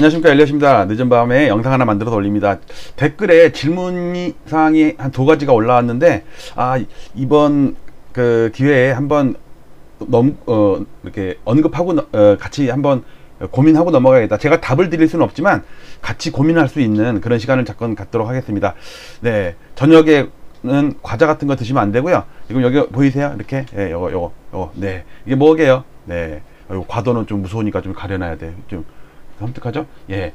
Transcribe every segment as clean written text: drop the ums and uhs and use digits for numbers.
안녕하십니까, 엘리엇입니다. 늦은 밤에 영상 하나 만들어서 올립니다. 댓글에 질문 사항이 한 2가지가 올라왔는데, 이번 그 기회에 한번 이렇게 언급하고 같이 한번 고민하고 넘어가야겠다. 제가 답을 드릴 수는 없지만 같이 고민할 수 있는 그런 시간을 잠깐 갖도록 하겠습니다. 네, 저녁에는 과자 같은 거 드시면 안 되고요. 지금 여기 보이세요? 이렇게, 요거, 네, 이게 뭐게요? 네, 과도는 좀 무서우니까 좀 가려놔야 돼. 좀 섬뜩하죠? 예,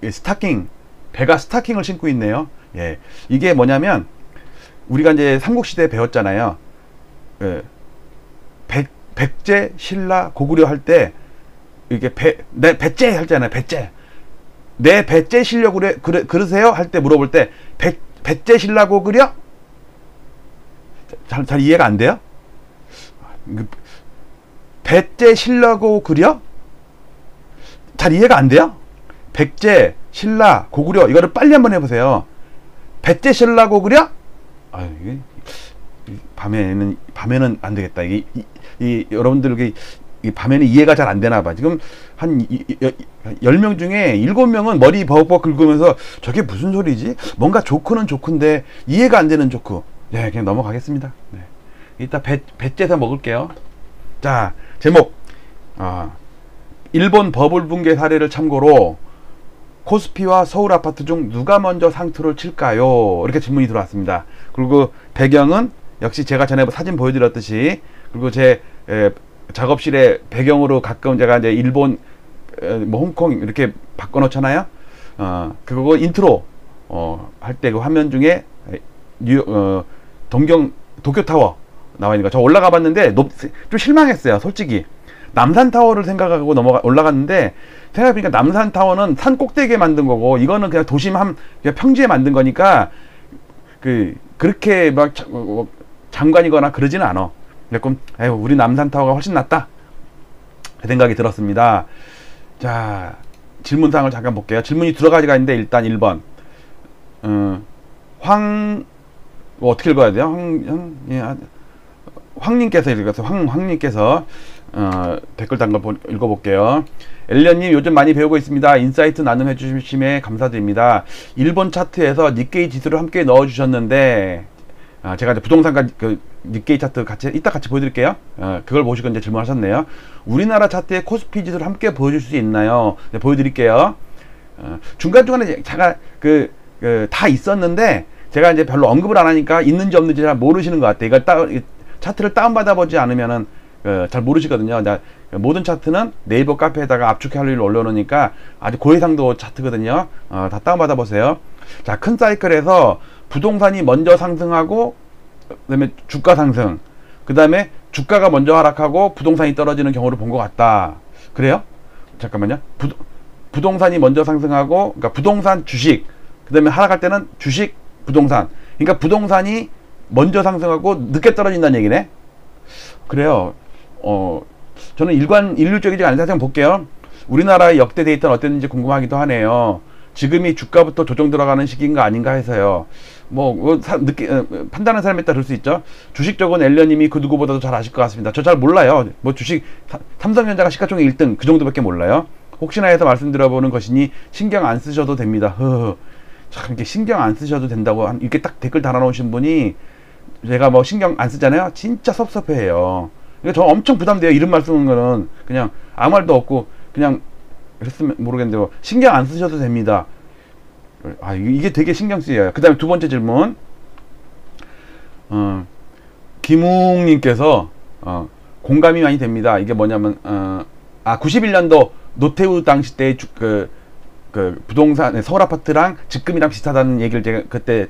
스타킹, 배가 스타킹을 신고 있네요. 예, 이게 뭐냐면 우리가 이제 삼국시대 배웠잖아요. 백제, 신라, 고구려 할 때 이게 내 배째 할잖아요. 배째, 내 배째 실력 그러세요? 할 때 물어볼 때 배째, 신라, 고구려? 잘 이해가 안 돼요? 배째, 신라, 고구려? 잘 이해가 안 돼요? 백제, 신라, 고구려, 이거를 빨리 한번 해보세요. 백제, 신라, 고구려? 이게 밤에는 안 되겠다. 여러분들 밤에는 이해가 잘 안 되나 봐. 지금 한 10명 중에 7명은 머리 버벅버벅 긁으면서 저게 무슨 소리지? 뭔가 조크는 조크인데 이해가 안 되는 조크. 네, 그냥 넘어가겠습니다. 네. 이따 배째서 먹을게요. 자, 제목. 일본 버블 붕괴 사례를 참고로 코스피와 서울 아파트 중 누가 먼저 상투를 칠까요? 이렇게 질문이 들어왔습니다. 그리고 배경은 역시 제가 전에 사진 보여드렸듯이, 그리고 제 작업실의 배경으로 가끔 제가 이제 일본, 홍콩 이렇게 바꿔놓잖아요. 그거 인트로 할 때 그 화면 중에 도쿄타워 나와 있는 거 저 올라가 봤는데 좀 실망했어요, 솔직히. 남산타워를 생각하고 올라갔는데, 생각해보니까 남산타워는 산 꼭대기에 만든 거고, 이거는 그냥 도심 그냥 평지에 만든 거니까, 그렇게 막 장관이거나 그러지는 않아. 그래서, 우리 남산타워가 훨씬 낫다. 그 생각이 들었습니다. 자, 질문사항을 잠깐 볼게요. 질문이 2가지가 있는데, 일단 1번. 어떻게 읽어야 돼요? 황님께서 읽었어요. 황님께서 댓글 단 걸 읽어볼게요. 엘리언님, 요즘 많이 배우고 있습니다. 인사이트 나눔해 주심에 감사드립니다. 일본 차트에서 니케이 지수를 함께 넣어 주셨는데, 제가 이제 부동산 니케이 차트 이따 같이 보여드릴게요. 그걸 보시고 이제 질문하셨네요. 우리나라 차트에 코스피 지수를 함께 보여줄 수 있나요? 네, 보여드릴게요. 중간중간에 제가 다 있었는데, 제가 이제 별로 언급을 안 하니까 있는지 없는지 잘 모르시는 것 같아요. 이걸 차트를 다운받아 보지 않으면은 잘 모르시거든요. 모든 차트는 네이버 카페에다가 압축 할일을 올려놓으니까 아주 고해상도 차트거든요. 다 다운받아 보세요. 자, 큰 사이클에서 부동산이 먼저 상승하고, 그 다음에 주가 상승, 그 다음에 주가가 먼저 하락하고 부동산이 떨어지는 경우를 본 것 같다. 그래요? 잠깐만요. 부동산이 먼저 상승하고, 그러니까 부동산, 주식, 그 다음에 하락할 때는 주식, 부동산. 그러니까 부동산이 먼저 상승하고 늦게 떨어진다는 얘기네. 그래요. 저는 일률적이지 않은 사실 볼게요. 우리나라의 역대 데이터는 어땠는지 궁금하기도 하네요. 지금이 주가부터 조정 들어가는 시기인가 아닌가 해서요. 늦게 판단하는 사람에 따라 그럴 수 있죠. 주식 쪽은 엘리언님이 그 누구보다도 잘 아실 것 같습니다. 저 잘 몰라요. 주식 삼성전자가 시가총액 1등 그 정도밖에 몰라요. 혹시나 해서 말씀드려보는 것이니 신경 안 쓰셔도 됩니다. 참, 이렇게 신경 안 쓰셔도 된다고 이렇게 딱 댓글 달아놓으신 분이, 제가 신경 안 쓰잖아요. 진짜 섭섭해해요. 그러니까 저 엄청 부담돼요. 이런 말 쓰는 거는 그냥 아무 말도 없고 그냥 그랬으면 모르겠는데, 신경 안 쓰셔도 됩니다. 이게 되게 신경 쓰여요. 그 다음에 2번째 질문. 김웅님께서 공감이 많이 됩니다. 이게 뭐냐면 91년도 노태우 당시 때 부동산 서울 아파트랑 직금이랑 비슷하다는 얘기를 제가 그때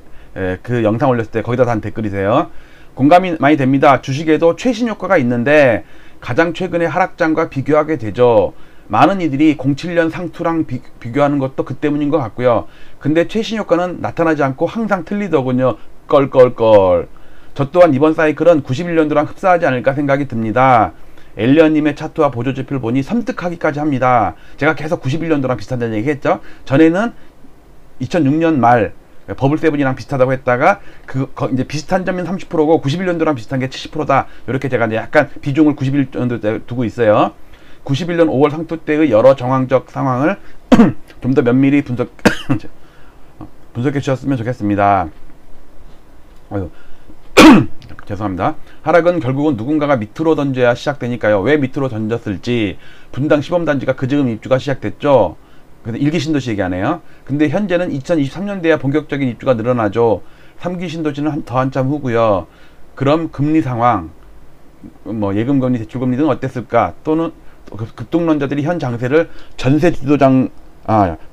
그 영상 올렸을 때 거기다 단 댓글이세요. 공감이 많이 됩니다. 주식에도 최신 효과가 있는데 가장 최근의 하락장과 비교하게 되죠. 많은 이들이 07년 상투랑 비교하는 것도 그 때문인 것 같고요. 근데 최신 효과는 나타나지 않고 항상 틀리더군요. 껄껄껄. 저 또한 이번 사이클은 91년도랑 흡사하지 않을까 생각이 듭니다. 엘리언님의 차트와 보조지표를 보니 섬뜩하기까지 합니다. 제가 계속 91년도랑 비슷하다는 얘기 했죠. 전에는 2006년 말 버블세븐이랑 비슷하다고 했다가 이제 비슷한 점은 30%고 91년도랑 비슷한 게 70%다. 이렇게 제가 이제 약간 비중을 91년도 때 두고 있어요. 91년 5월 상투 때의 여러 정황적 상황을 좀 더 면밀히 분석해 주셨으면 좋겠습니다. 죄송합니다. 하락은 결국은 누군가가 밑으로 던져야 시작되니까요. 왜 밑으로 던졌을지. 분당 시범단지가 그 즈음 입주가 시작됐죠. 그래서 1기 신도시 얘기하네요. 근데 현재는 2023년대야 본격적인 입주가 늘어나죠. 3기 신도시는 더 한참 후고요. 그럼 금리 상황, 뭐 예금금리, 대출금리 등은 어땠을까? 또는 급등론자들이 현 장세를 전세 주도장,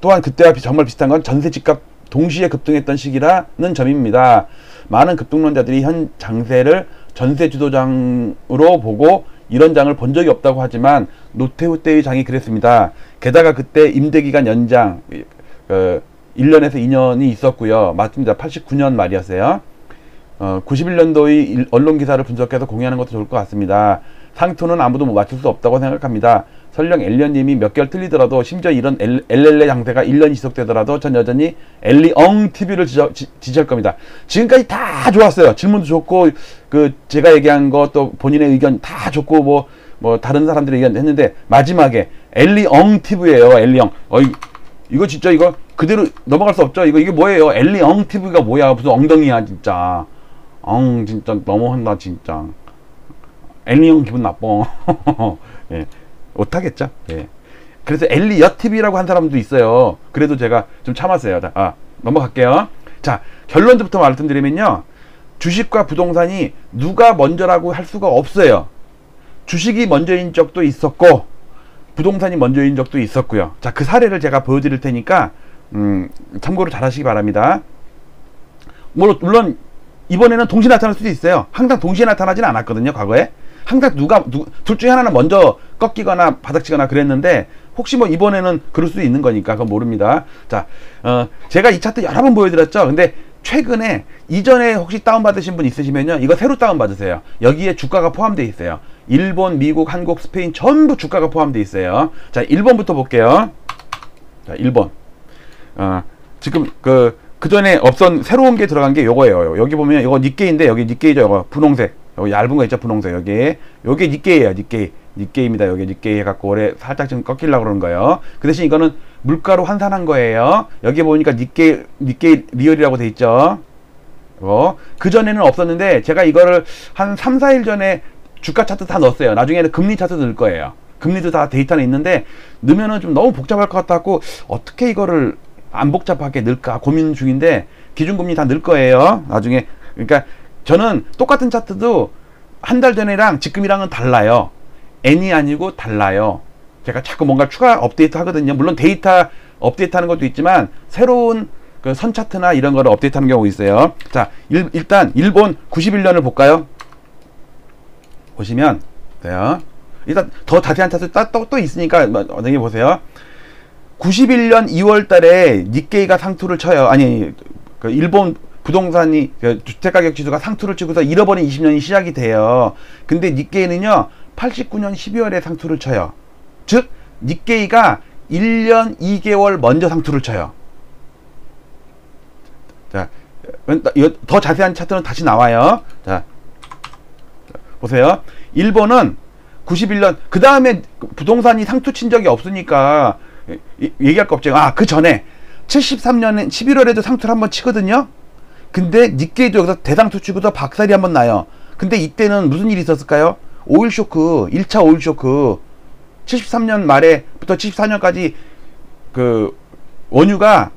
또한 그때와 정말 비슷한 건 전세 집값 동시에 급등했던 시기라는 점입니다. 많은 급등론자들이 현 장세를 전세 주도장으로 보고 이런 장을 본 적이 없다고 하지만 노태우 때의 장이 그랬습니다. 게다가 그때 임대기간 연장 1년에서 2년이 있었고요. 맞습니다. 89년 말이었어요. 91년도의 언론기사를 분석해서 공유하는 것도 좋을 것 같습니다. 상투는 아무도 맞출 수 없다고 생각합니다. 설령 엘리언님이 몇 개월 틀리더라도, 심지어 이런 엘렐레 장세가 1년이 지속되더라도 전 여전히 엘리엉TV를 지지할 겁니다. 지금까지 다 좋았어요. 질문도 좋고, 제가 얘기한 거, 또 본인의 의견 다 좋고, 뭐 다른 사람들의 의견 했는데, 마지막에 엘리엉TV예요. 엘리엉. 이거 진짜 이거 그대로 넘어갈 수 없죠. 이게 뭐예요? 엘리엉TV가 뭐야? 무슨 엉덩이야, 진짜. 진짜 너무한다, 진짜. 엘리형 기분 나빠. 예, 못하겠죠. 예. 그래서 엘리여TV라고 한 사람도 있어요. 그래도 제가 좀 참았어요. 넘어갈게요. 자, 결론부터 말씀드리면요. 주식과 부동산이 누가 먼저라고 할 수가 없어요. 주식이 먼저인 적도 있었고, 부동산이 먼저인 적도 있었고요. 자, 그 사례를 제가 보여드릴 테니까, 참고로 잘 하시기 바랍니다. 물론, 이번에는 동시에 나타날 수도 있어요. 항상 동시에 나타나지는 않았거든요, 과거에. 항상 둘 중에 하나는 먼저 꺾이거나 바닥치거나 그랬는데, 혹시 뭐 이번에는 그럴 수도 있는 거니까, 그건 모릅니다. 자, 제가 이 차트 여러 번 보여드렸죠. 근데 최근에, 이전에 혹시 다운받으신 분 있으시면요, 이거 새로 다운받으세요. 여기에 주가가 포함되어 있어요. 일본, 미국, 한국, 스페인 전부 주가가 포함되어 있어요. 자, 일본부터 볼게요. 자, 일본. 지금 그 전에 없던 새로운 게 들어간 게 요거예요. 여기 보면 이거 니케이인데, 여기 니케이죠. 이거 분홍색. 여기 얇은 거 있죠, 분홍색. 요게 니케이예요, 니케이. 니케이입니다. 여기 니케이 해갖고 올해 살짝 좀 꺾이려고 그러는 거예요. 그 대신 이거는 물가로 환산한 거예요. 여기 보니까 니케이 리얼이라고 돼 있죠. 그 전에는 없었는데, 제가 이거를 한 3, 4일 전에 주가 차트 다 넣었어요. 나중에는 금리 차트 넣을 거예요. 금리도 다 데이터는 있는데, 넣으면은 좀 너무 복잡할 것 같았고, 어떻게 이거를 안 복잡하게 넣을까 고민 중인데, 기준금리 다 넣을 거예요, 나중에. 그러니까 저는 똑같은 차트도 한 달 전이랑 지금이랑은 달라요. N이 아니고 달라요. 제가 자꾸 뭔가 추가 업데이트 하거든요. 물론 데이터 업데이트 하는 것도 있지만, 새로운 그 선 차트나 이런 거를 업데이트 하는 경우가 있어요. 자, 일단 일본 91년을 볼까요? 보시면 돼요. 일단 더 자세한 차트 또 있으니까 어디 보세요. 91년 2월 달에 니케이가 상투를 쳐요. 아니, 일본 부동산이, 주택가격 지수가 상투를 치고서 잃어버린 20년이 시작이 돼요. 근데 니케이는요, 89년 12월에 상투를 쳐요. 즉, 니케이가 1년 2개월 먼저 상투를 쳐요. 자, 더 자세한 차트는 다시 나와요. 자, 보세요. 일본은 91년, 그 다음에 부동산이 상투 친 적이 없으니까 얘기할 거 없죠. 그 전에 73년에 11월에도 상투를 한번 치거든요. 근데 니케이도 여기서 대상투 치고도 박살이 한번 나요. 근데 이때는 무슨 일이 있었을까요? 오일 쇼크, 1차 오일 쇼크. 73년 말에부터 74년까지 그 원유가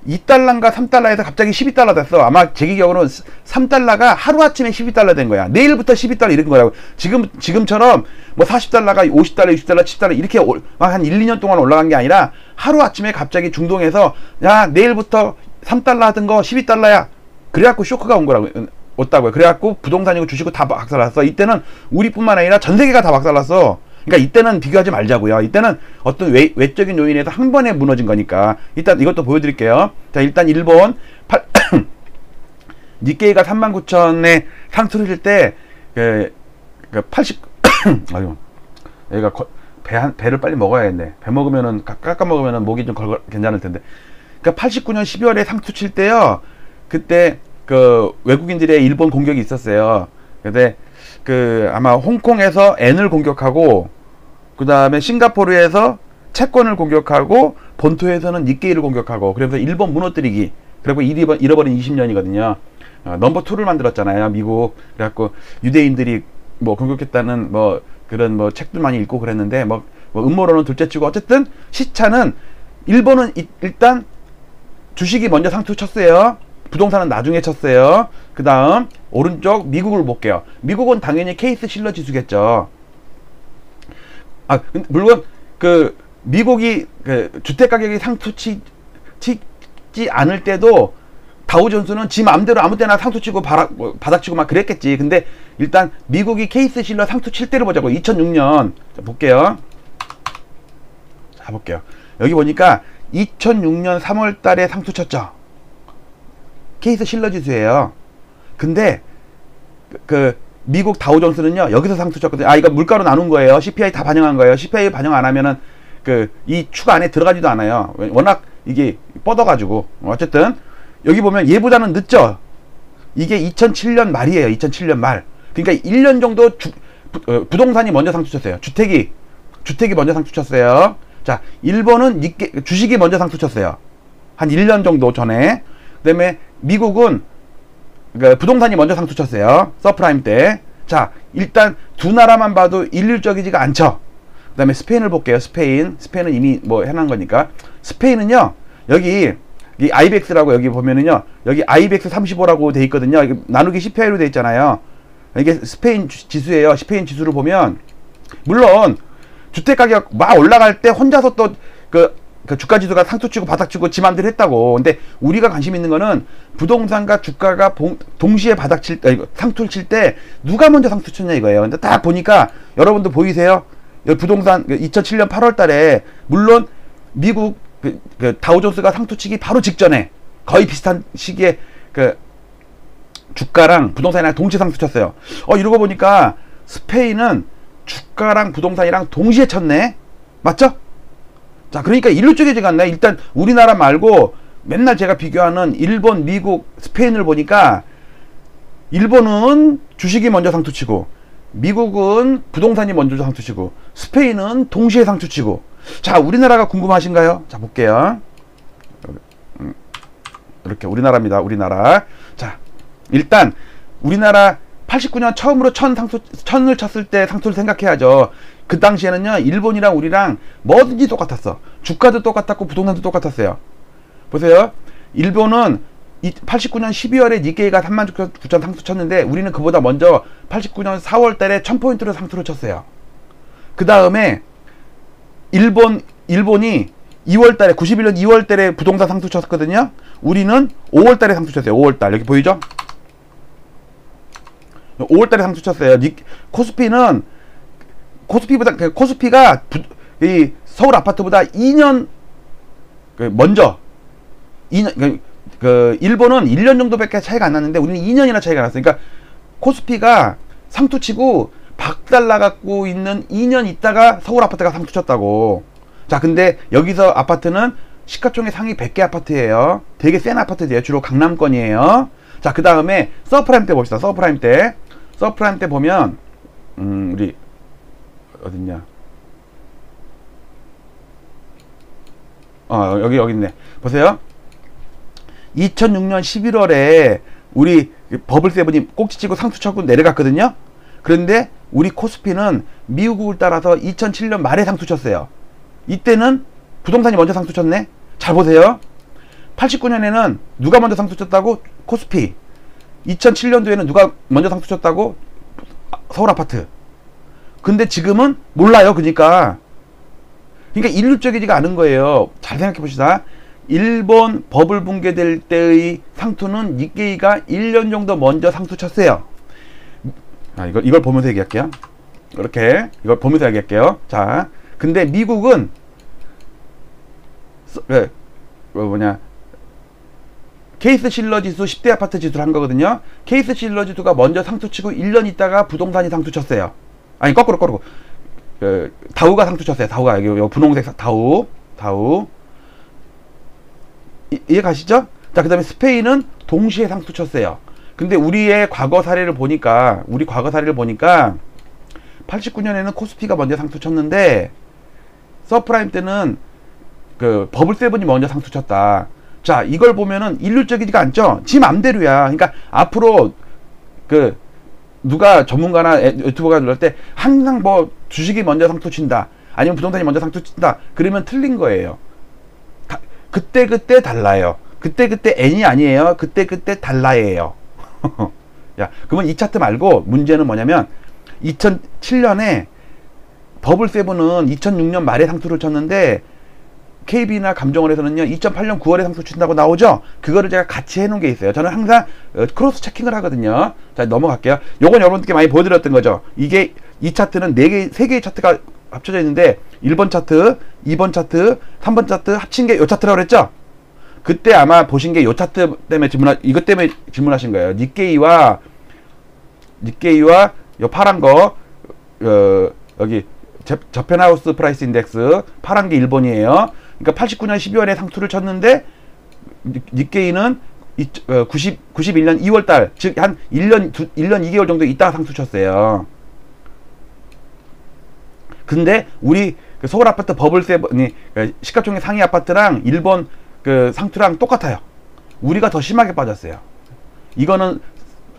2달러인가 3달러에서 갑자기 12달러 됐어. 아마 제 기억으로는 3달러가 하루아침에 12달러 된 거야. 내일부터 12달러 이런 거라고. 지금처럼 뭐 40달러가 50달러, 60달러, 70달러 이렇게 막 한 1, 2년 동안 올라간 게 아니라 하루아침에 갑자기 중동에서 야, 내일부터 3달러 하던 거 12달러야. 그래갖고 쇼크가 온 거라고. 왔다고요. 그래갖고 부동산이고 주식이고 다 박살났어. 이때는 우리뿐만 아니라 전 세계가 다 박살났어. 그러니까 이때는 비교하지 말자고요. 이때는 어떤 외적인 요인에서 한 번에 무너진 거니까. 일단 이것도 보여드릴게요. 자, 일단 일본 니케이가 39,000에 상투를 칠 때 80 아유, 얘가 배를 빨리 먹어야겠네. 배 먹으면은 깎아 먹으면은 목이 좀 괜찮을 텐데. 그러니까 89년 12월에 상투 칠 때요. 그때 그 외국인들의 일본 공격이 있었어요. 근데 아마 홍콩에서 N을 공격하고 그 다음에 싱가포르에서 채권을 공격하고 본토에서는 니케이를 공격하고 그래서 일본 무너뜨리기. 그리고 잃어버린 20년이거든요. 넘버 2를 만들었잖아요, 미국. 그래갖고 유대인들이 뭐 공격했다는 뭐 그런 뭐 책들 많이 읽고 그랬는데 뭐 음모론은 둘째치고 어쨌든 시차는 일본은 일단 주식이 먼저 상투 쳤어요. 부동산은 나중에 쳤어요. 그 다음 오른쪽 미국을 볼게요. 미국은 당연히 케이스 실러 지수겠죠. 물론 그 미국이 그 주택 가격이 상투 치지 않을 때도 다우존스는 지 마음대로 아무 때나 상투 치고 바닥치고 막 그랬겠지. 근데 일단 미국이 케이스 실러 상투 칠 때를 보자고. 2006년 자, 볼게요. 자, 볼게요. 여기 보니까 2006년 3월 달에 상투 쳤죠. 케이스 실러 지수예요. 근데 그 미국 다우존스는요 여기서 상투 쳤거든요. 이거 물가로 나눈 거예요. CPI 다 반영한 거예요. CPI 반영 안 하면은 그 이 축 안에 들어가지도 않아요. 워낙 이게 뻗어가지고. 어쨌든 여기 보면 얘보다는 늦죠. 이게 2007년 말이에요. 2007년 말. 그러니까 1년 정도 부동산이 먼저 상투 쳤어요. 주택이 먼저 상투 쳤어요. 자, 일본은 주식이 먼저 상투 쳤어요. 한 1년 정도 전에. 그 다음에 미국은 그러니까 부동산이 먼저 상투 쳤어요. 서프라임 때. 자, 일단 두 나라만 봐도 일률적이지가 않죠. 그 다음에 스페인을 볼게요. 스페인은 이미 뭐 해놓은 거니까. 스페인은요, 여기 이 IBEX라고 여기 보면은요, 여기 IBEX 35라고 돼 있거든요. 나누기 CPI로 돼 있잖아요. 이게 스페인 지수예요. 스페인 지수를 보면, 물론, 주택가격 막 올라갈 때 혼자서 또 그 주가지수가 상투치고 바닥치고 지 맘대로 했다고. 근데 우리가 관심 있는 거는 부동산과 주가가 동시에 상투를 칠 때 누가 먼저 상투 쳤냐 이거예요. 근데 딱 보니까 여러분도 보이세요? 부동산 2007년 8월 달에 물론 미국 그 다우존스가 상투치기 바로 직전에 거의 비슷한 시기에 그 주가랑 부동산이랑 동시에 상투 쳤어요. 이러고 보니까 스페인은 주가랑 부동산이랑 동시에 쳤네. 맞죠? 자, 그러니까 일률적이지가 않네. 일단 우리나라 말고 맨날 제가 비교하는 일본, 미국, 스페인을 보니까 일본은 주식이 먼저 상투치고 미국은 부동산이 먼저 상투치고 스페인은 동시에 상투치고. 자, 우리나라가 궁금하신가요? 자, 볼게요. 이렇게 우리나라입니다. 우리나라. 자, 일단 우리나라 89년 처음으로 천을 쳤을 때 상투를 생각해야죠. 그 당시에는요, 일본이랑 우리랑 뭐든지 똑같았어. 주가도 똑같았고 부동산도 똑같았어요. 보세요. 일본은 89년 12월에 니케이가 39,000 상투 쳤는데 우리는 그보다 먼저 89년 4월 달에 1000포인트로 상투를 쳤어요. 그 다음에 일본이 2월 달에 91년 2월 달에 부동산 상투 쳤거든요. 우리는 5월 달에 상투 쳤어요. 5월 달. 여기 보이죠? 5월 달에 상투 쳤어요. 코스피가 이 서울 아파트보다 2년 먼저 2년 일본은 1년 정도밖에 차이가 안 났는데 우리는 2년이나 차이가 났어요. 그러니까 코스피가 상투치고 박살나갖고 있는 2년 있다가 서울 아파트가 상투 쳤다고. 자, 근데 여기서 아파트는 시가총액 상위 100개 아파트예요. 되게 센 아파트예요. 주로 강남권이에요. 자, 그 다음에 서프라임 때 봅시다. 서프라임 때 보면 우리 어딨냐? 여기 있네. 보세요. 2006년 11월에 우리 버블 세븐이 꼭지치고 상투 쳤고 내려갔거든요. 그런데 우리 코스피는 미국을 따라서 2007년 말에 상투 쳤어요. 이때는 부동산이 먼저 상투 쳤네. 잘 보세요. 89년에는 누가 먼저 상투 쳤다고? 코스피. 2007년도에는 누가 먼저 상투 쳤다고? 서울 아파트. 근데 지금은 몰라요. 그러니까 일률적이지가 않은 거예요. 잘 생각해 봅시다. 일본 버블 붕괴될 때의 상투는 니케이가 1년 정도 먼저 상투 쳤어요. 이걸 보면서 얘기할게요. 이렇게 이걸 보면서 얘기할게요. 자, 근데 미국은 케이스 실러 지수 10대 아파트 지수를 한 거거든요. 케이스 실러 지수가 먼저 상투 치고 1년 있다가 부동산이 상투 쳤어요. 아니, 거꾸로. 다우가 상투 쳤어요. 다우가 여기 분홍색 다우. 이해 가시죠? 자, 그 다음에 스페인은 동시에 상투 쳤어요. 근데 우리의 과거 사례를 보니까 89년에는 코스피가 먼저 상투 쳤는데 서프라임 때는 그 버블 세븐이 먼저 상투 쳤다. 자, 이걸 보면은 일률적이지가 않죠. 지 맘대로야. 그러니까 앞으로 그 누가 전문가나 유튜버가 그럴 때 항상 뭐 주식이 먼저 상투 친다, 아니면 부동산이 먼저 상투 친다, 그러면 틀린 거예요. 그때 달라요. 그때 N이 아니에요. 그때 달라예요. 야, 그러면 이 차트 말고 문제는 뭐냐면 2007년에 버블 세븐은 2006년 말에 상투를 쳤는데 KB나 감정원에서는요 2008년 9월에 상투 친다고 나오죠. 그거를 제가 같이 해놓은 게 있어요. 저는 항상 크로스 체킹을 하거든요. 자, 넘어갈게요. 요건 여러분들께 많이 보여드렸던 거죠. 이게 이 차트는 3개의 차트가 합쳐져 있는데 1번 차트, 2번 차트, 3번 차트 합친 게 요 차트라고 그랬죠. 그때 아마 보신 게 요 차트 때문에 이것 때문에 질문하신 거예요. 니케이와 요 파란 거 여기 저펜하우스 프라이스 인덱스 파란 게 일본이에요. 그러니까 89년 12월에 상투를 쳤는데 니케이는 91년 2월달, 즉 한 1년 2개월 정도 있다가 상투 쳤어요. 근데 우리 그 서울 아파트 버블 세븐이 시가총액 상위 아파트랑 일본 그 상투랑 똑같아요. 우리가 더 심하게 빠졌어요. 이거는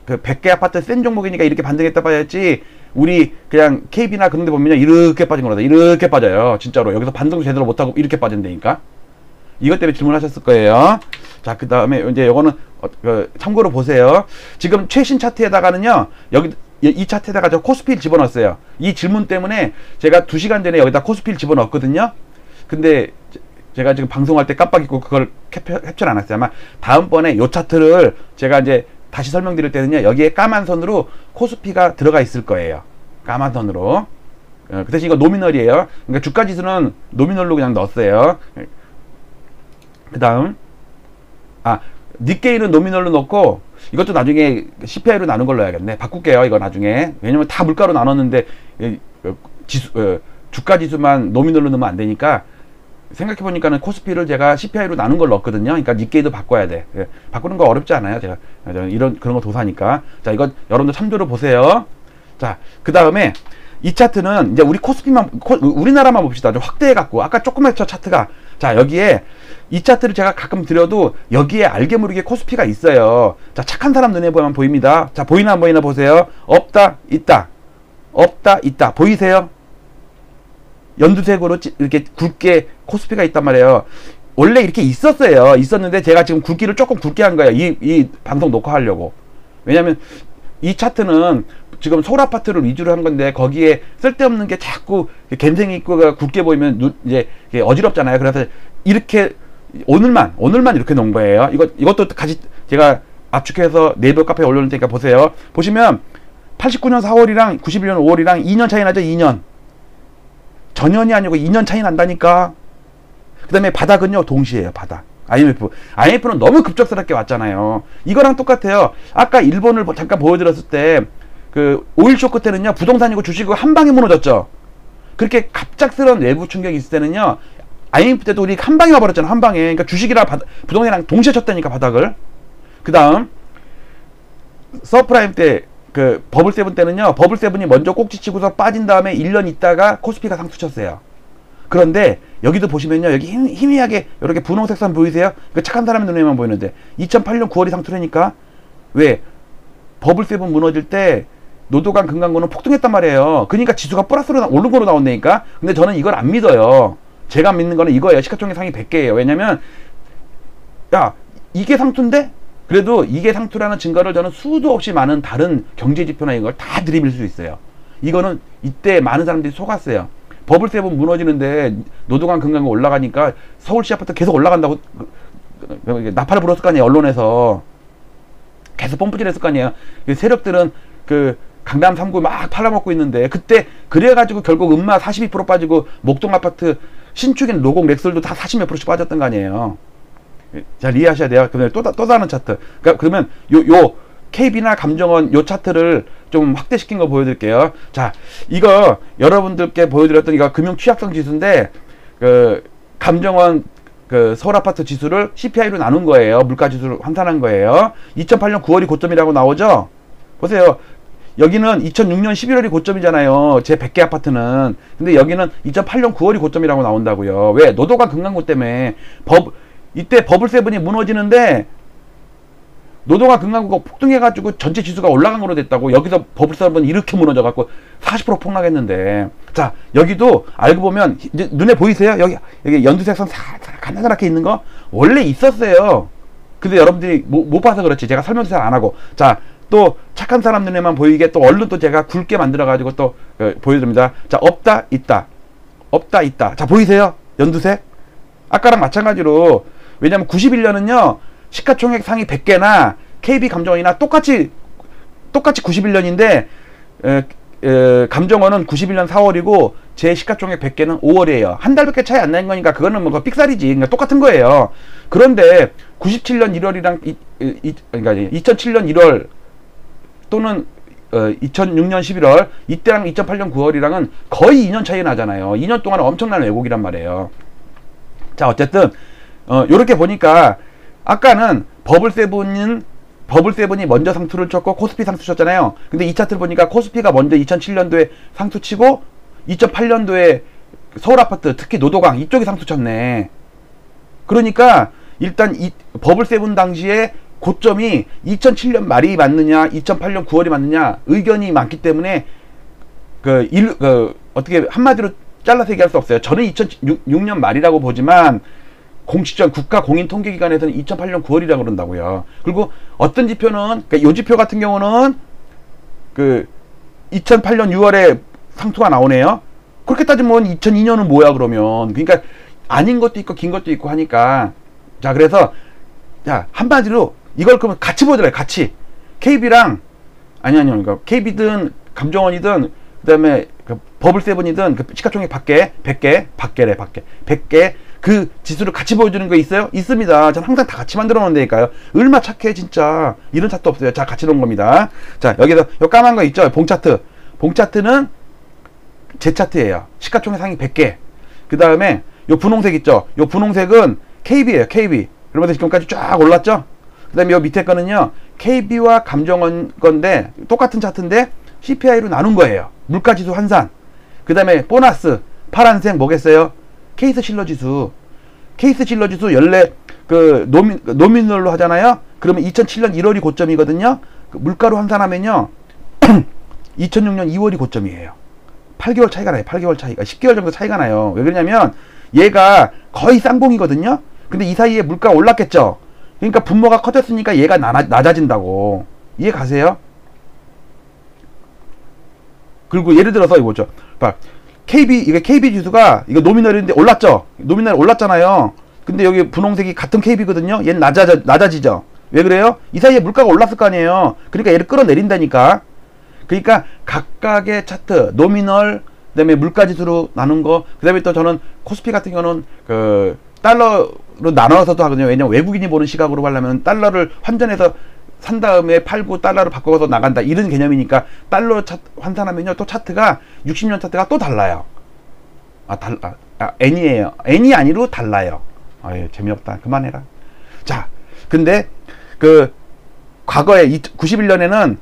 그 100개 아파트 센 종목이니까 이렇게 반등했다 빠졌지, 우리 그냥 KB나 그런 데 보면요 이렇게 빠진 거라서 이렇게 빠져요. 진짜로 여기서 반등도 제대로 못하고 이렇게 빠진다니까. 이것 때문에 질문하셨을 거예요. 자, 그 다음에 이제 요거는 참고로 보세요. 지금 최신 차트에다가는요, 여기 이 차트에다가 저 코스피를 집어넣었어요. 이 질문 때문에 제가 2시간 전에 여기다 코스피를 집어넣었거든요. 근데 제가 지금 방송할 때 깜빡 잊고 그걸 캡처를 안 했어요. 아마 다음번에 요 차트를 제가 이제 다시 설명드릴 때는요, 여기에 까만 선으로 코스피가 들어가 있을 거예요. 까만 선으로. 그 대신 이거 노미널이에요. 그러니까 주가 지수는 노미널로 그냥 넣었어요. 그 다음, 니케이는 노미널로 넣고, 이것도 나중에 CPI로 나눈 걸로 해야겠네. 바꿀게요, 이거 나중에. 왜냐면 다 물가로 나눴는데, 주가 지수만 노미널로 넣으면 안 되니까, 생각해보니까는 코스피를 제가 CPI로 나눈 걸 넣었거든요. 그러니까 니케이도 바꿔야 돼. 바꾸는 거 어렵지 않아요. 제가 그런 거 도사니까. 자, 이거 여러분들 참조로 보세요. 자, 그 다음에 이 차트는 이제 우리 코스피만, 우리나라만 봅시다. 좀 확대해갖고. 아까 조금 했죠, 차트가. 자, 여기에 이 차트를 제가 가끔 드려도 여기에 알게 모르게 코스피가 있어요. 자, 착한 사람 눈에 보면 보입니다. 자, 보이나 안 보이나 보세요. 없다, 있다. 없다, 있다. 보이세요? 연두색으로 이렇게 굵게 코스피가 있단 말이에요. 원래 이렇게 있었어요. 있었는데 제가 지금 굵기를 조금 굵게 한 거예요. 이 방송 녹화하려고. 왜냐면 이 차트는 지금 서울 아파트를 위주로 한 건데 거기에 쓸데없는 게 자꾸 갬생이 있고 굵게 보이면 이제 어지럽잖아요. 그래서 이렇게 오늘만 이렇게 놓은 거예요. 이것도 같이 제가 압축해서 네이버 카페에 올려놓을 테니까 보세요. 보시면 89년 4월이랑 91년 5월이랑 2년 차이 나죠. 2년. 전년이 아니고 2년 차이 난다니까. 그 다음에 바닥은요, 동시에요, 바닥. IMF는 너무 급작스럽게 왔잖아요. 이거랑 똑같아요. 아까 일본을 잠깐 보여드렸을 때, 그, 오일 쇼크 때는요, 부동산이고 주식이고 한 방에 무너졌죠. 그렇게 갑작스러운 외부 충격이 있을 때는요, IMF 때도 우리 한 방에 와버렸잖아, 한 방에. 그러니까 주식이랑 부동산이랑 동시에 쳤다니까, 바닥을. 그 다음, 서프라임 때, 그 버블 세븐 때는요, 버블 세븐이 먼저 꼭지 치고서 빠진 다음에 1년 있다가 코스피가 상투 쳤어요. 그런데 여기도 보시면요, 여기 희미하게 이렇게 분홍색 선 보이세요? 그 착한 사람의 눈에만 보이는데 2008년 9월이 상투라니까. 왜? 버블 세븐 무너질 때 노도강 금강고는 폭등했단 말이에요. 그러니까 지수가 플러스로 오른 거로 나온다니까. 근데 저는 이걸 안 믿어요. 제가 믿는 거는 이거예요. 시가총액 상위 100개예요. 왜냐면 야, 이게 상투인데? 그래도 이게 상투라는 증거를 저는 수도 없이 많은 다른 경제지표나 이걸 다 들이밀 수 있어요. 이거는 이때 많은 사람들이 속았어요. 버블 세븐 무너지는데 노동강 금강고 올라가니까 서울시 아파트 계속 올라간다고 나팔을 불었을 거 아니에요. 언론에서 계속 펌프질했을 거 아니에요. 세력들은 그 강남 3구 막 팔아먹고 있는데, 그때 그래가지고 결국 음마 42% 빠지고 목동 아파트 신축인 로공 렉설도 다 40몇 %씩 빠졌던 거 아니에요. 잘 이해하셔야 돼요. 그다음에 또 다른 차트. 그러면 요 KB나 감정원 요 차트를 좀 확대시킨 거 보여드릴게요. 자, 이거 여러분들께 보여드렸던 이거 금융 취약성 지수인데, 그 감정원 그 서울 아파트 지수를 CPI로 나눈 거예요. 물가 지수를 환산한 거예요. 2008년 9월이 고점이라고 나오죠. 보세요. 여기는 2006년 11월이 고점이잖아요. 제 100개 아파트는. 근데 여기는 2008년 9월이 고점이라고 나온다고요. 왜? 노도가 금강구 때문에 이때 버블7이 무너지는데 노도가 금강구가 폭등해가지고 전체 지수가 올라간 거로 됐다고. 여기서 버블7은 이렇게 무너져갖고 40% 폭락했는데. 자, 여기도 알고 보면 이제 눈에 보이세요? 여기 연두색 선 가나다랗게 있는 거 원래 있었어요. 근데 여러분들이 못 봐서 그렇지. 제가 설명도 잘 안 하고. 자, 또 착한 사람 눈에만 보이게 또 얼른 또 제가 굵게 만들어가지고 또 보여드립니다. 자, 없다 있다, 없다 있다. 자, 보이세요? 연두색. 아까랑 마찬가지로. 왜냐면 91년은요 시가총액 상위 100개나 KB감정원이나 똑같이 91년인데 감정원은 91년 4월이고 제 시가총액 100개는 5월이에요. 한 달밖에 차이 안 나는 거니까 그거는 뭐 삑사리지. 그러니까 똑같은 거예요. 그런데 97년 1월이랑 그러니까 2007년 1월 또는 2006년 11월 이때랑 2008년 9월이랑은 거의 2년 차이 나잖아요. 2년 동안 엄청난 왜곡이란 말이에요. 자, 어쨌든 요렇게 보니까 아까는 버블7이 먼저 상투를 쳤고 코스피 상투 쳤잖아요. 근데 이 차트를 보니까 코스피가 먼저 2007년도에 상투 치고 2008년도에 서울 아파트 특히 노도강 이쪽이 상투 쳤네. 그러니까 일단 이 버블7 당시에 고점이 2007년 말이 맞느냐 2008년 9월이 맞느냐 의견이 많기 때문에 어떻게 한마디로 잘라서 얘기할 수 없어요. 저는 2006년 말이라고 보지만 공식적 국가공인통계기관에서는 2008년 9월이라고 그런다고요. 그리고 어떤 지표는 그러니까 이 지표 같은 경우는 2008년 6월에 상투가 나오네요. 그렇게 따지면 2002년은 뭐야 그러면. 그러니까 아닌 것도 있고 긴 것도 있고 하니까. 자, 그래서 자, 한마디로 이걸 그러면 같이 보더라고요. 같이 KB랑 아니요 그러니까 KB든 감정원이든 그다음에 버블7이든 시가총액 100개 그 지수를 같이 보여주는 거 있어요? 있습니다. 전 항상 다 같이 만들어 놓는다니까요. 얼마 착해 진짜. 이런 차트 없어요. 자, 같이 놓은 겁니다. 자, 여기서 요 까만 거 있죠? 봉차트. 봉차트는 제 차트예요. 시가총액 상위 100개. 그 다음에 요 분홍색 있죠? 요 분홍색은 KB예요. KB. 그러면서 지금까지 쫙 올랐죠? 그 다음에 요 밑에 거는요 KB와 감정원 건데 똑같은 차트인데 CPI로 나눈 거예요. 물가지수 환산. 그 다음에 보너스 파란색 뭐겠어요? 케이스 실러지수. 케이스 실러지수 연례 노미널로 하잖아요. 그러면 2007년 1월이 고점이거든요. 물가로 환산하면요 2006년 2월이 고점이에요. 8개월 차이가 나요. 8개월 차이가 10개월 정도 차이가 나요. 왜 그러냐면 얘가 거의 쌍봉이거든요. 근데 이 사이에 물가가 올랐겠죠. 그러니까 분모가 커졌으니까 얘가 낮아진다고. 이해 가세요? 그리고 예를 들어서 이거죠. 이게 KB 지수가 이거 노미널인데 올랐죠. 노미널 올랐잖아요. 근데 여기 분홍색이 같은 KB거든요. 얘는 낮아지죠. 왜 그래요? 이 사이에 물가가 올랐을 거 아니에요. 그러니까 얘를 끌어내린다니까. 그러니까 각각의 차트, 노미널, 그다음에 물가 지수로 나눈 거. 그다음에 또 저는 코스피 같은 경우는 달러로 나눠서도 하거든요. 왜냐면 외국인이 보는 시각으로 하려면 달러를 환전해서 산 다음에 팔고 달러로 바꿔서 나간다 이런 개념이니까 달러 환산하면요 또 차트가 60년 차트가 또 달라요. N이에요. N이 아니로 달라요. 아유 재미없다. 그만해라. 자, 근데 과거에 91년에는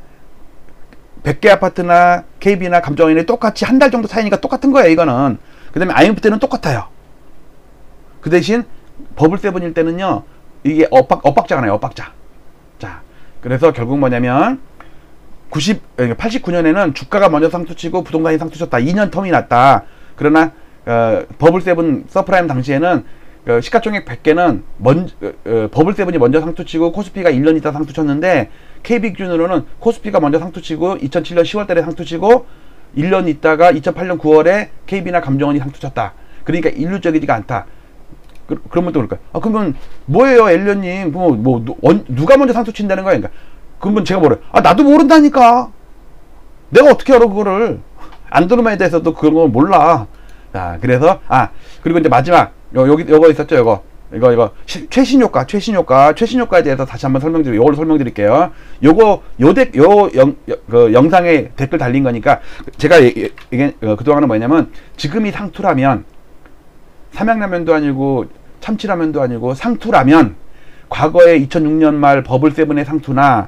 100개 아파트나 KB나 감정원이 똑같이 한 달 정도 차이니까 똑같은 거예요. 이거는. 그 다음에 IMF 때는 똑같아요. 그 대신 버블7일 때는요 이게 엇박자가 나요. 엇박자. 자, 그래서 결국 뭐냐면 89년에는 주가가 먼저 상투치고 부동산이 상투쳤다. 2년 텀이 났다. 그러나 버블7 서프라임 당시에는 시가총액 100개는 버블7이 먼저 상투치고 코스피가 1년 있다 상투쳤는데 KB 기준으로는 코스피가 먼저 상투치고 2007년 10월달에 상투치고 1년 있다가 2008년 9월에 KB나 감정원이 상투쳤다. 그러니까 일률적이지가 않다. 그러면 또 그럴까요? 그러면 뭐예요, 엘리언님? 누가 먼저 상투 친다는 거야? 그러니까 그러면 제가 뭐래? 나도 모른다니까. 내가 어떻게 알아 그거를? 안드로메다에 대해서도 그런 걸 몰라. 자, 그래서 그리고 이제 마지막 요거 있었죠, 이거 최신 효과에 대해서 다시 한번 요걸 설명드릴게요. 영상에 댓글 달린 거니까 제가 이게 그동안은 뭐냐면 지금이 상투라면 삼양라면도 아니고 참치라면도 아니고 상투라면 과거에 2006년 말 버블7의 상투나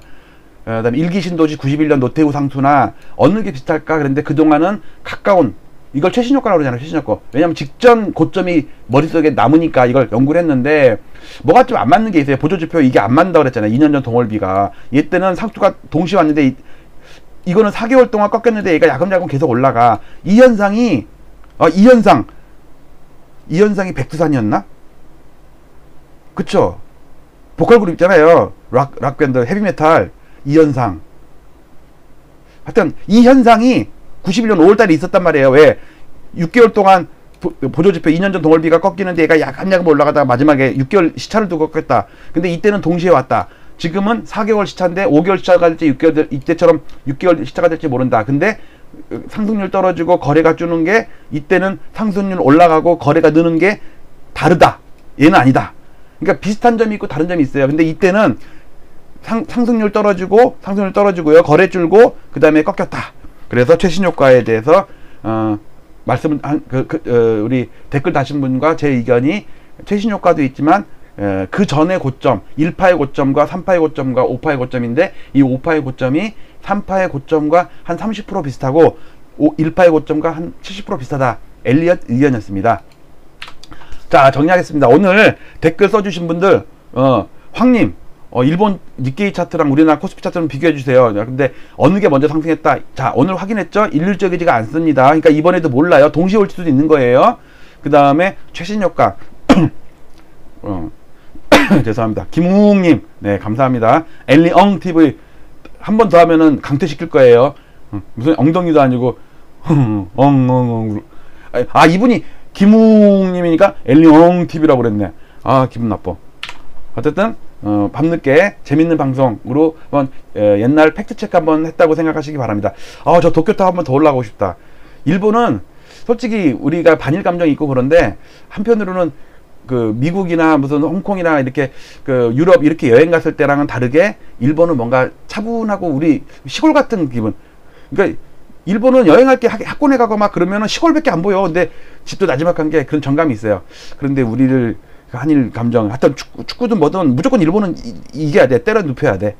그다음에 일기신도시 91년 노태우 상수나 어느 게 비슷할까 그랬는데 그동안은 가까운 이걸 최신효과라고 그러잖아요. 최신효과. 왜냐면 직전 고점이 머릿속에 남으니까 이걸 연구를 했는데 뭐가 좀 안 맞는 게 있어요. 보조지표 이게 안 맞는다고 그랬잖아요. 2년 전 동월비가. 얘 때는 상수가 동시에 왔는데 이거는 4개월 동안 꺾였는데 얘가 야금야금 계속 올라가. 이 현상이 이 현상이 백두산이었나? 그쵸? 보컬 그룹 있잖아요. 락 밴드 헤비메탈 이 현상. 하여튼 이 현상이 91년 5월달에 있었단 말이에요. 왜? 6개월 동안 보조지표 2년 전 동월비가 꺾이는데 얘가 야금야금 올라가다가 마지막에 6개월 시차를 두고 꺾였다. 근데 이때는 동시에 왔다. 지금은 4개월 시차인데 5개월 시차가 될지 6개월 이때처럼 6개월 시차가 될지 모른다. 근데 상승률 떨어지고 거래가 주는 게 이때는 상승률 올라가고 거래가 느는 게 다르다. 얘는 아니다. 그러니까 비슷한 점이 있고 다른 점이 있어요. 근데 이때는 상승률 떨어지고요. 거래 줄고 그 다음에 꺾였다. 그래서 최신 효과에 대해서 말씀을 우리 댓글 다신 분과 제 의견이 최신 효과도 있지만 그 전의 고점 1파의 고점과 3파의 고점과 5파의 고점인데 이 5파의 고점이 3파의 고점과 한 30% 비슷하고 1파의 고점과 한 70% 비슷하다. 엘리엇 의견이었습니다. 자, 정리하겠습니다. 오늘 댓글 써주신 분들 황님 일본 니케이 차트랑 우리나라 코스피 차트랑 비교해 주세요. 근데 어느 게 먼저 상승했다. 자, 오늘 확인했죠? 일률적이지가 않습니다. 그러니까 이번에도 몰라요. 동시에 올 수도 있는 거예요. 그 다음에 최신 효과 죄송합니다. 김웅님, 네, 감사합니다. 엘리엉 TV 한 번 더 하면은 강퇴시킬 거예요. 무슨 엉덩이도 아니고 엉엉엉. 아, 이분이 김웅님이니까 엘리엉 TV라고 그랬네. 아, 기분 나빠. 어쨌든 밤늦게 재밌는 방송으로 한번 옛날 팩트체크 한번 했다고 생각하시기 바랍니다. 아, 저 도쿄타워 한번 더 올라가고 싶다. 일본은 솔직히 우리가 반일 감정이 있고 그런데 한편으로는 그 미국이나 무슨 홍콩이나 이렇게 그 유럽 이렇게 여행 갔을 때랑은 다르게 일본은 뭔가 차분하고 우리 시골 같은 기분. 그러니까 일본은 여행할 때 학원에 가고 막 그러면은 시골밖에 안 보여. 근데 집도 나지막한 게 그런 정감이 있어요. 그런데 우리를 한일 감정, 하여튼 축구든 뭐든 무조건 일본은 이겨야 돼. 때려 눕혀야 돼.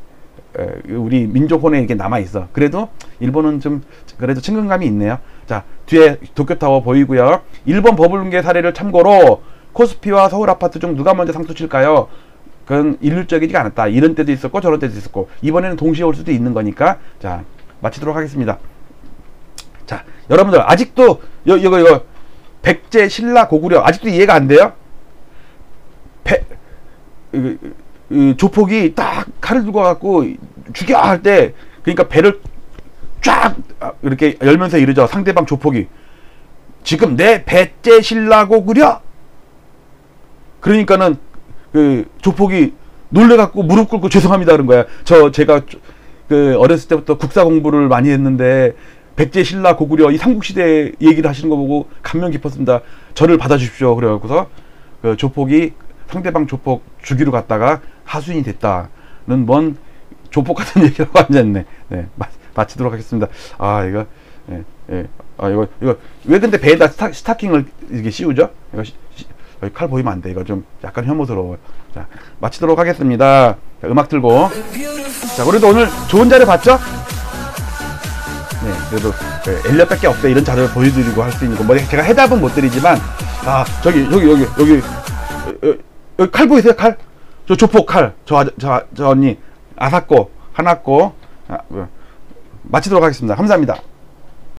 우리 민족혼에 이게 남아있어. 그래도 일본은 좀 그래도 친근감이 있네요. 자, 뒤에 도쿄타워 보이고요. 일본 버블붕괴 사례를 참고로 코스피와 서울 아파트 중 누가 먼저 상수 칠까요? 그건 일률적이지가 않았다. 이런 때도 있었고 저런 때도 있었고 이번에는 동시에 올 수도 있는 거니까. 자, 마치도록 하겠습니다. 자, 여러분들 아직도 이거 백제 신라 고구려 아직도 이해가 안 돼요? 조폭이 딱 칼을 들고 갖고 죽여 할 때 그러니까 배를 쫙 이렇게 열면서 이러죠. 상대방 조폭이 지금 내 백제 신라 고구려. 그러니까는 그 조폭이 놀래갖고 무릎 꿇고 죄송합니다 그런 거야. 제가 그 어렸을 때부터 국사 공부를 많이 했는데 백제 신라 고구려 이 삼국시대 얘기를 하시는 거 보고 감명 깊었습니다. 저를 받아주십시오. 그래갖고서 그 조폭이 상대방 조폭 죽이러 갔다가 하수인이 됐다는 뭔 조폭 같은 얘기라고 앉았네. 네, 마치도록 하겠습니다. 아, 이거 아, 이거 왜 근데 배에다 스타킹을 이렇게 씌우죠? 이거 여기 칼 보이면 안 돼. 이거 좀 약간 혐오스러워. 자, 마치도록 하겠습니다. 자, 음악 들고. 자, 우리도 오늘 좋은 자료 봤죠? 네, 그래도 엘리엇밖에 없대. 이런 자료를 보여드리고 할 수 있는 거. 뭐 제가 해답은 못 드리지만, 아, 여기 칼 보이세요? 칼? 저 조폭 칼. 저 언니. 아사코, 하나코. 마치도록 하겠습니다. 감사합니다.